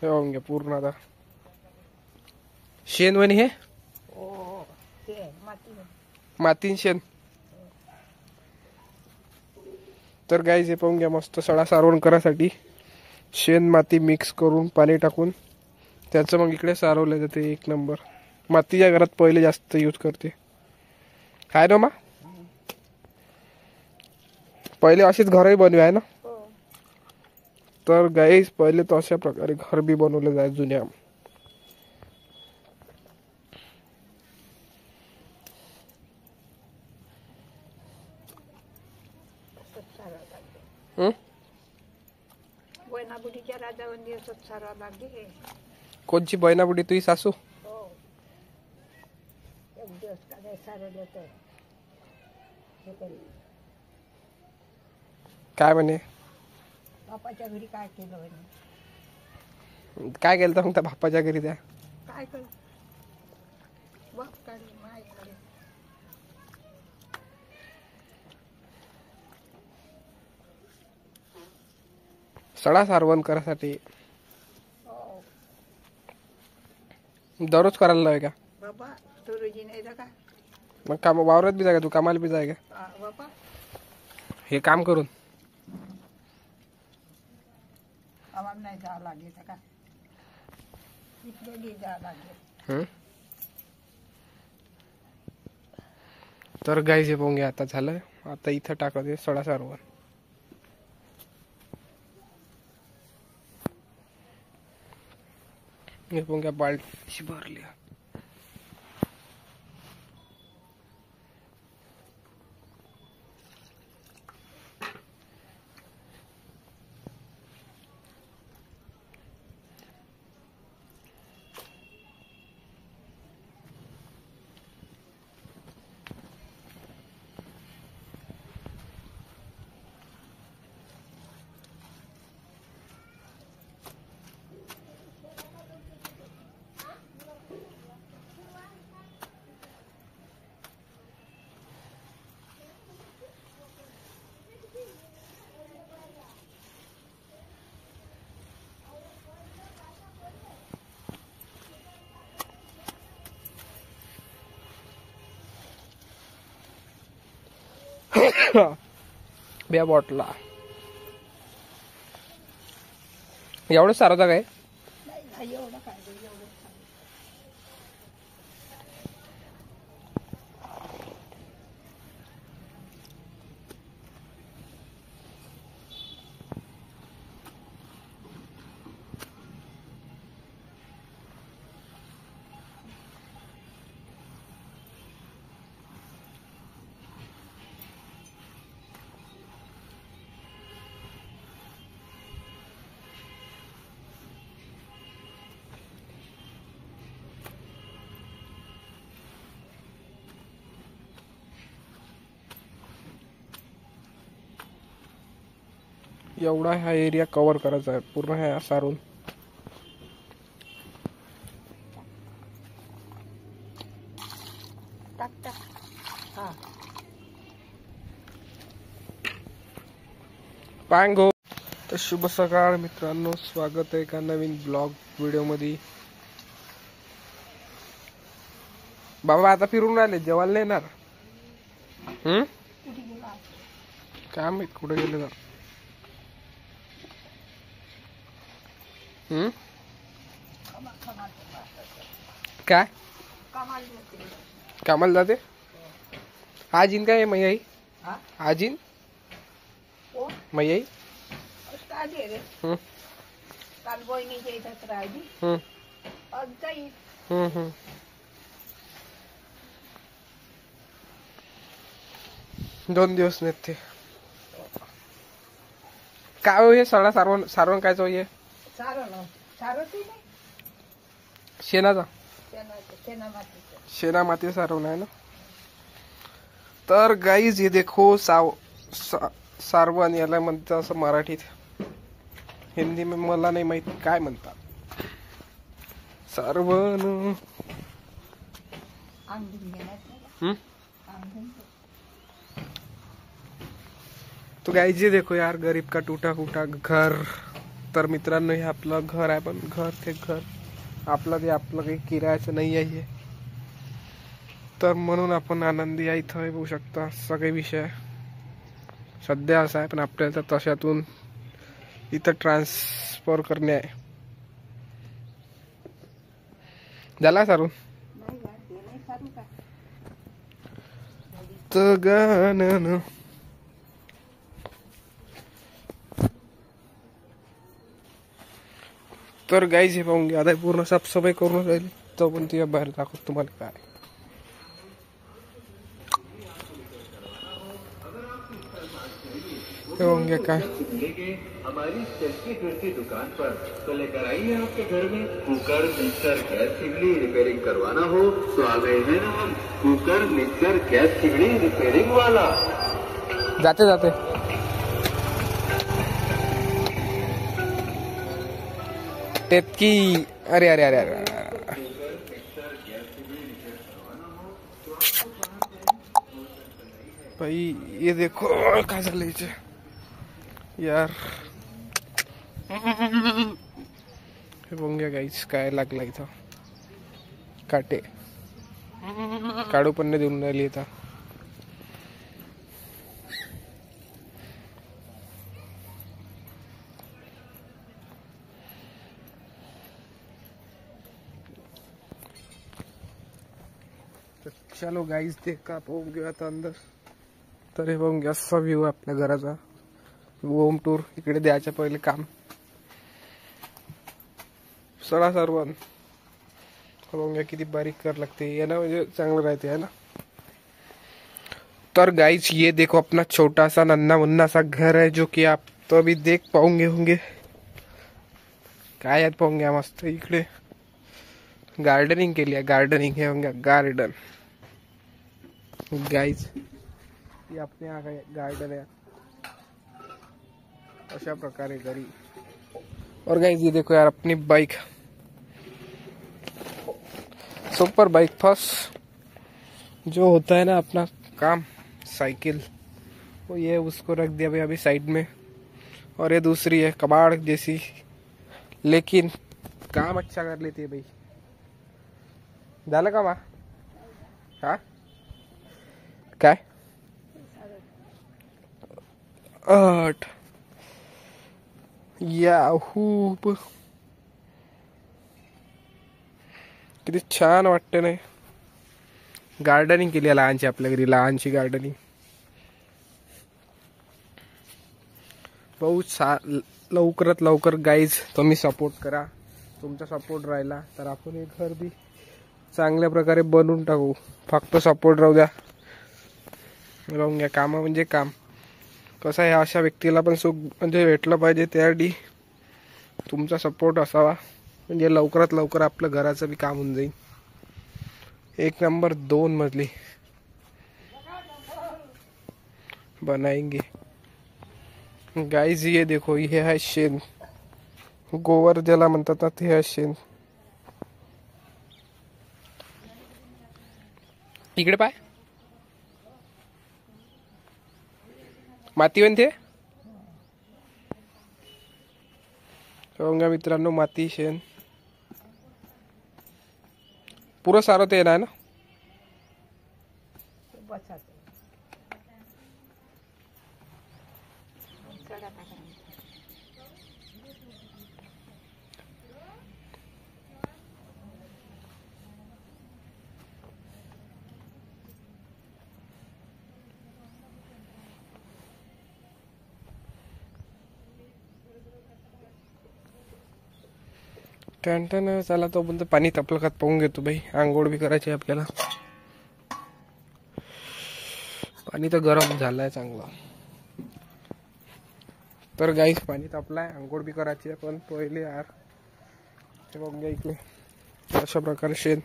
हे होंगे पूर्ण आता शेण वणी हे मातीन शेण. तर गाईज हे पाहून घ्या, मस्त सडा सारवण करासाठी शेण माती मिक्स करून पाणी टाकून त्याचं मग इकडे सारवलं जाते. एक नंबर. मातीच्या घरात पहिले जास्त यूज करते काय ना मा. पहिले अशीच घरही बनवे आहे ना. तर गाईज पहिले तो अशा प्रकारे घर बी बनवले जाय जुन्या. कोणची बहिणाबुडी तुझी सासू. काय म्हणे बापाच्या घरी काय केलं म्हणे. काय केलं तर मग त्या बापाच्या घरी त्या काय केलं बाप काढले माय काढले. सडा सारवण करासाठी दररोज करायला लावे का बाबा तुरुजी नाही का. मग काम वावरात बी जाय का तू कामाला बी जाय का बाबा हे काम करून. आम्हाला नाही जावं लागेल का इथले जावं लागेल. तर गाईज हे पोंगे आता झालं. आता इथं टाकत आहे सडा सारवण. हे पोंग्या बाल्टी भरली. बे बॉटला एवढं सारवता काय. एवढं काय एवढं एवढा हा एरिया कव्हर करायचा आहे पूर्ण ह्या सारून. टाक टाक. हा पांगो. तर शुभ सकाळ मित्रांनो, स्वागत आहे एका नवीन ब्लॉग व्हिडिओ मध्ये. बाबा आता फिरून राहिले, जेवायला नाही येणार. काय माहित कुठे गेले तर. काय कामाला जाते आजीन. काय मैयाई आजीन मैयाई. काल बहिणीच्या इथं राहिली. दोन दिवस नाहीत ते. काय हो हे सडा सारवण सारवण काय हे शेणाचा शेणा माती सारवण आहे ना. तर गाईज हे देखो सारवण याला म्हणतात असं मराठीत. हिंदी में मला नाही माहित काय म्हणतात. सारवण. तो गाइस ये देखो यार, गरीब का टूटा फूटा घर तर मित्रांनो हे आपलं घर आहे, पण घर ते घर आपलं ते आपलं काही किरायाचं नाही आहे. तर म्हणून आपण आनंदी आहे इथं बघू शकता. असा काही विषय सध्या असा आहे, पण आपल्याला तर तशातून इथं ट्रान्सफर करणे आहे. झाला सारून तर गाणं. तर गाईज हे पाहून घ्या, आता पूर्ण साफसफाई करून राहील तो पण ती बाहेर दाखवतो तुम्हाला काय. होंगे काय हमारी चलती फिरती दुकान पर तो लेकर आइए आपके घर में cooker mixer gas chimney repairing करवाना हो तो आ गए हैं ना हम, cooker mixer gas chimney repairing वाला. जाते जाते टेतकी. अरे अरे अरे अरे भाई ये देखो काय झालं इथे यार. हे बघून घ्या गाईस काय लागला इथं. काटे काढू पण नाही देऊन राहिली इथं. चलो गाईज ते का पाहून घेऊ आता अंदर. तर हे बघून घ्या असा व्ह्यू आहे आपल्या घराचा. होम टूर इकडे द्यायच्या पहिले काम सडा सर्वन बघून घ्या किती बारीक कर लागते है ना, म्हणजे चांगलं राहते है ना. तर गाइस ये देखो अपना छोटा सा नन्ना मुन्ना सा घर है जो कि आप तो अभी देख पाओगे होंगे. काय पाहूंगे मस्त इकडे गार्डनिंग केली आहे. गार्डनिंग हे होंगे गार्डन गाइस. ये अपने यहाँ का गार्डन है अशा प्रकारे घरी. और गाइस ये देखो यार अपनी बाइक, सुपर बाइक फर्स्ट जो होता है ना अपना काम साइकिल, वो ये उसको रख दिया भाई अभी साइड में. और ये दूसरी है कबाड़ जैसी, लेकिन काम अच्छा कर लेती है भाई. झालं का मा हा काय 8 याहू. किती छान वाटते नाही. गार्डनिंग केली आहे लहानची आपल्या घरी, लहानची गार्डनिंग. बहुत लवकरात लवकर गाईज तुम्ही सपोर्ट करा. तुमचा सपोर्ट राहिला तर आपण हे घर बी चांगल्या प्रकारे बनवून टाकू. फक्त सपोर्ट राहू द्या. राहून घ्या. काम म्हणजे काम कसं आहे, अशा व्यक्तीला पण सुख म्हणजे भेटलं पाहिजे. त्यासाठी तुमचा सपोर्ट असावा म्हणजे लवकरात लवकर आपलं घराचं बी काम होऊन जाईल. 1 नंबर 2 मजली बनाएंगे. गाइस ये देखो ये है शेण, गोवर ज्याला म्हणतात ना ते आहे शेण. इकडे पाय माती बनते. बघा मित्रांनो माती शेण पुरं सारं ते आहे ना. टन चला तो बोलतो पाणी तापलं का पाहून घेतो भाई. आंघोळ बी करायची आपल्याला. पाणी तर गरम झालंय चांगलं. तर गाईस पाणी तापलाय, आंघोळ बी करायची. पण पहिले यार हे बघून घ्या इकडे अशा प्रकारे शेण